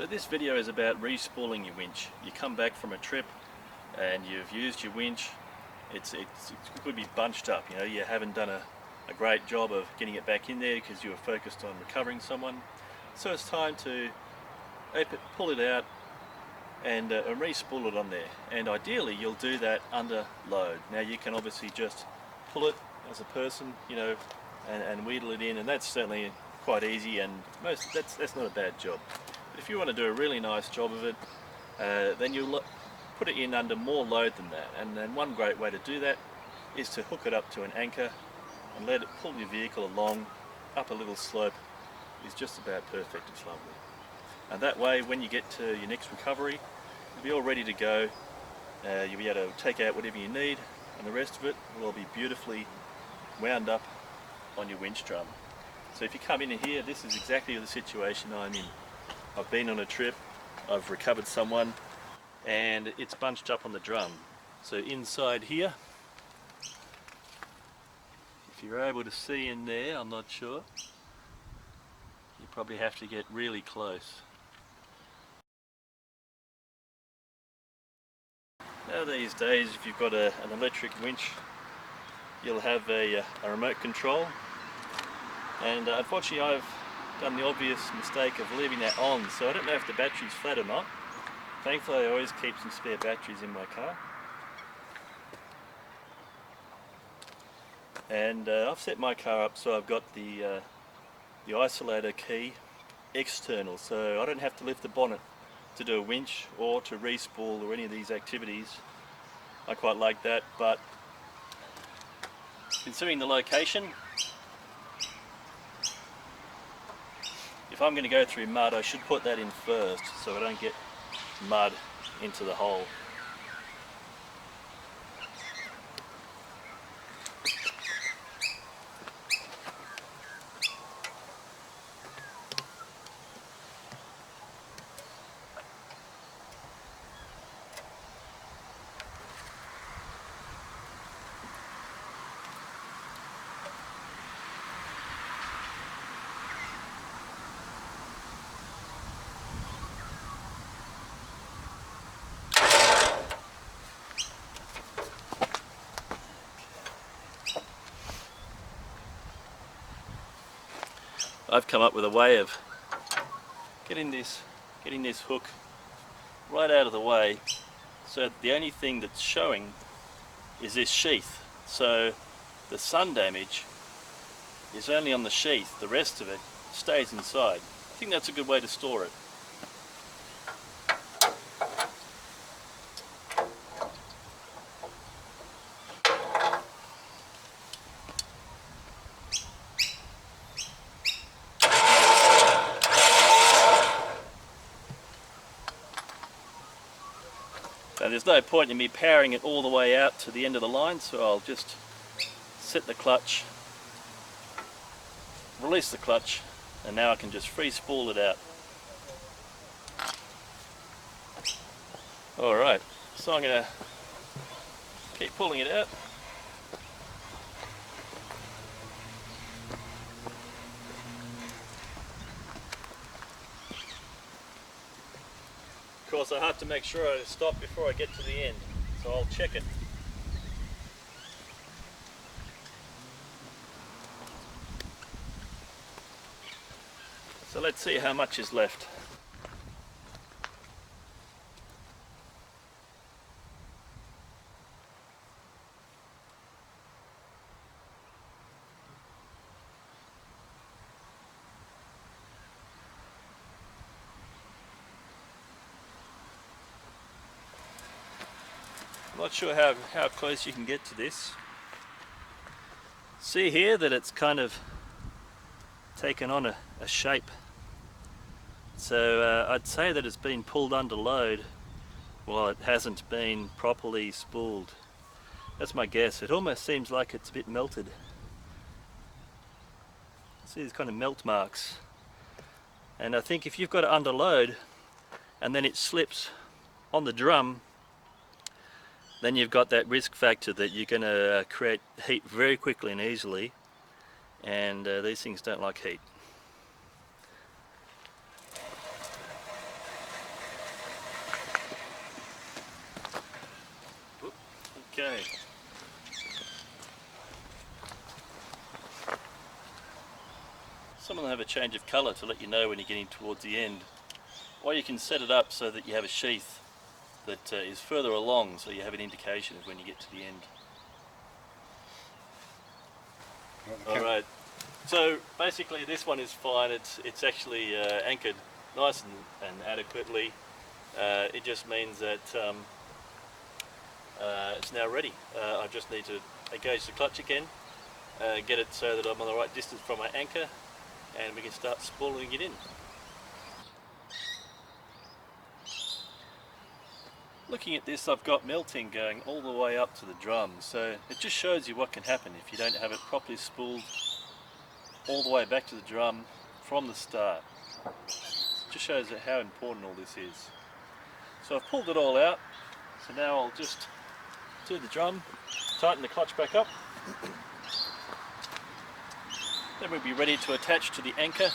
So this video is about re-spooling your winch. You come back from a trip and you've used your winch. It could be bunched up, you know, you haven't done a great job of getting it back in there because you were focused on recovering someone. So it's time to pull it out and re-spool it on there. And ideally you'll do that under load. Now you can obviously just pull it as a person, you know, and wheedle it in, and that's certainly quite easy, and that's not a bad job. But if you want to do a really nice job of it, then you'll put it in under more load than that. And then one great way to do that is to hook it up to an anchor and let it pull your vehicle along up a little slope. Is just about perfect. It's lovely. And that way, when you get to your next recovery, you'll be all ready to go. You'll be able to take out whatever you need, and the rest of it will all be beautifully wound up on your winch drum. So if you come in here, this is exactly the situation I'm in. I've been on a trip, I've recovered someone, and it's bunched up on the drum. So inside here, if you're able to see in there, I'm not sure, you probably have to get really close. Now these days, if you've got an electric winch, you'll have a remote control, and unfortunately I've done the obvious mistake of leaving that on, so I don't know if the battery's flat or not. Thankfully I always keep some spare batteries in my car. And I've set my car up so I've got the isolator key external, so I don't have to lift the bonnet to do a winch or to re-spool or any of these activities. I quite like that, but considering the location, if I'm going to go through mud, I should put that in first so I don't get mud into the hole. I've come up with a way of getting this hook right out of the way, so the only thing that's showing is this sheath. So the sun damage is only on the sheath, the rest of it stays inside. I think that's a good way to store it. Now there's no point in me powering it all the way out to the end of the line, so I'll just set the clutch, release the clutch, and now I can just free spool it out. Alright, so I'm going to keep pulling it out. Of course, I have to make sure I stop before I get to the end, so I'll check it. So let's see how much is left. I'm not sure how close you can get to this. See here that it's kind of taken on a shape. So I'd say that it's been pulled under load while it hasn't been properly spooled. That's my guess. It almost seems like it's a bit melted. See these kind of melt marks. And I think if you've got it under load and then it slips on the drum, then you've got that risk factor that you're going to create heat very quickly and easily, and these things don't like heat. Okay. Some of them have a change of colour to let you know when you're getting towards the end. Or you can set it up so that you have a sheath that is further along, so you have an indication of when you get to the end. Alright, so basically this one is fine. It's actually anchored nice and adequately. It just means that it's now ready. I just need to engage the clutch again, get it so that I'm on the right distance from my anchor, and we can start spooling it in. Looking at this, I've got melting going all the way up to the drum, so it just shows you what can happen if you don't have it properly spooled all the way back to the drum from the start. It just shows you how important all this is. So I've pulled it all out, so now I'll just do the drum, tighten the clutch back up, then we'll be ready to attach to the anchor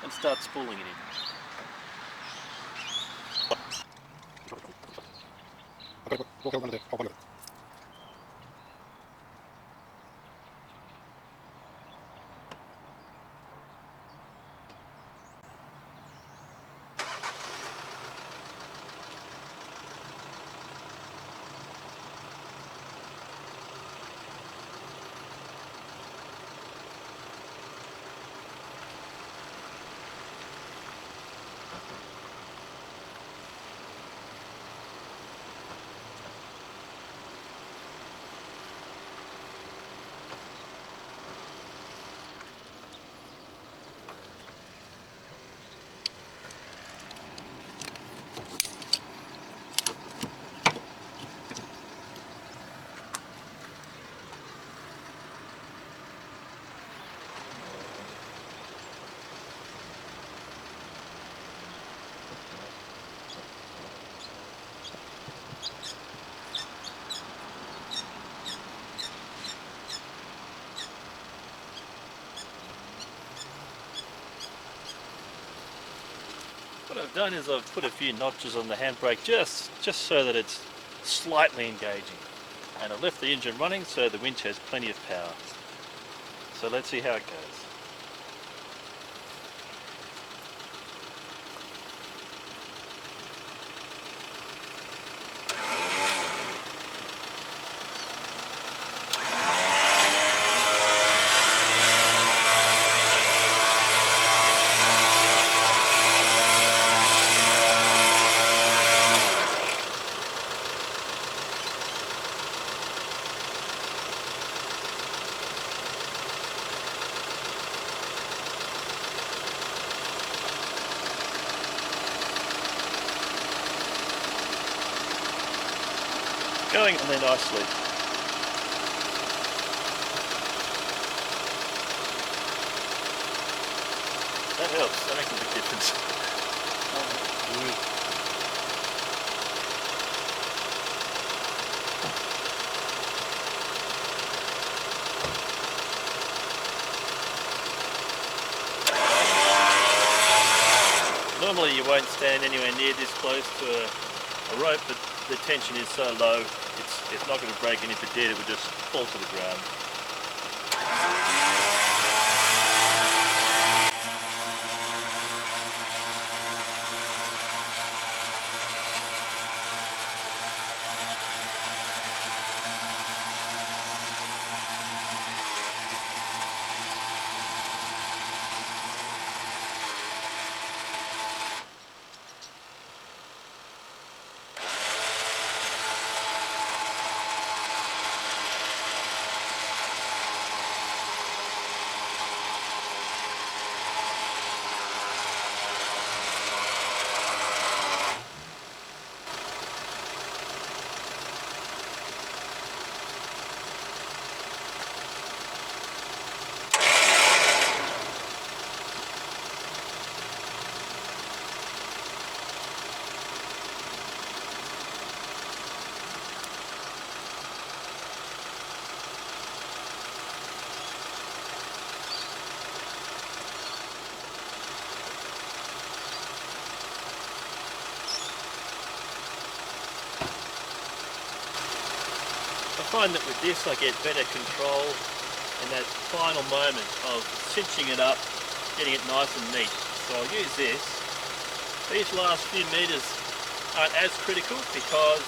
and start spooling it in. What I've done is I've put a few notches on the handbrake just so that it's slightly engaging, and I've left the engine running so the winch has plenty of power. So let's see how it goes. Going on there nicely. That helps, that makes a big difference. Normally you won't stand anywhere near this close to a rope, but the tension is so low, it's not going to break, and if it did, it would just fall to the ground. find that with this I get better control in that final moment of cinching it up, getting it nice and neat. So I'll use this. These last few meters aren't as critical because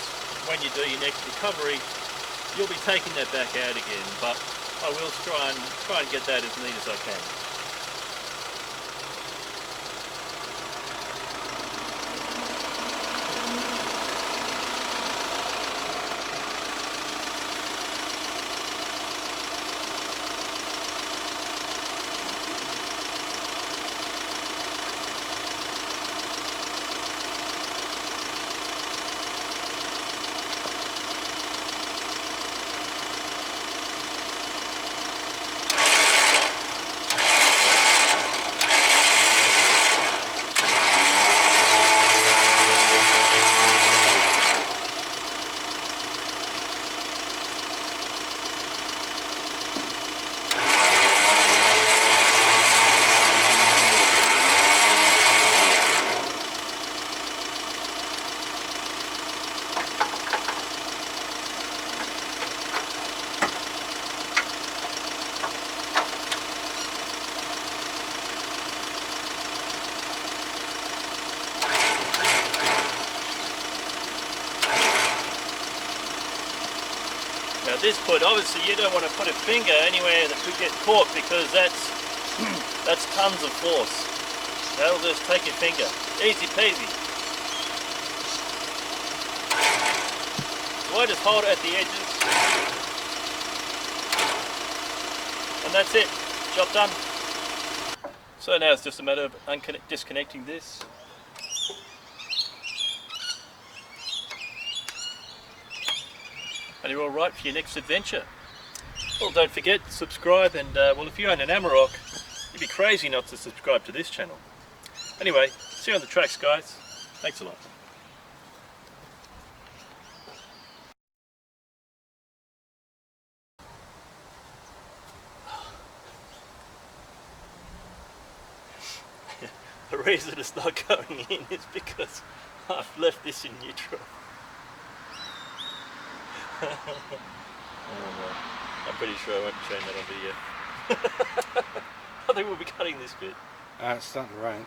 when you do your next recovery, you'll be taking that back out again, but I will try and get that as neat as I can. Now at this point, obviously you don't want to put a finger anywhere that could get caught because that's tons of force. That'll just take your finger. Easy peasy. So I just hold it at the edges. And that's it. Job done. So now it's just a matter of disconnecting this. And you're all right for your next adventure. Well, don't forget to subscribe, and well, if you own an Amarok, you'd be crazy not to subscribe to this channel. Anyway, see you on the tracks, guys. Thanks a lot. The reason it's not going in is because I've left this in neutral. Oh no, I'm pretty sure I won't be showing that on video. I think we'll be cutting this bit. It's starting to rain.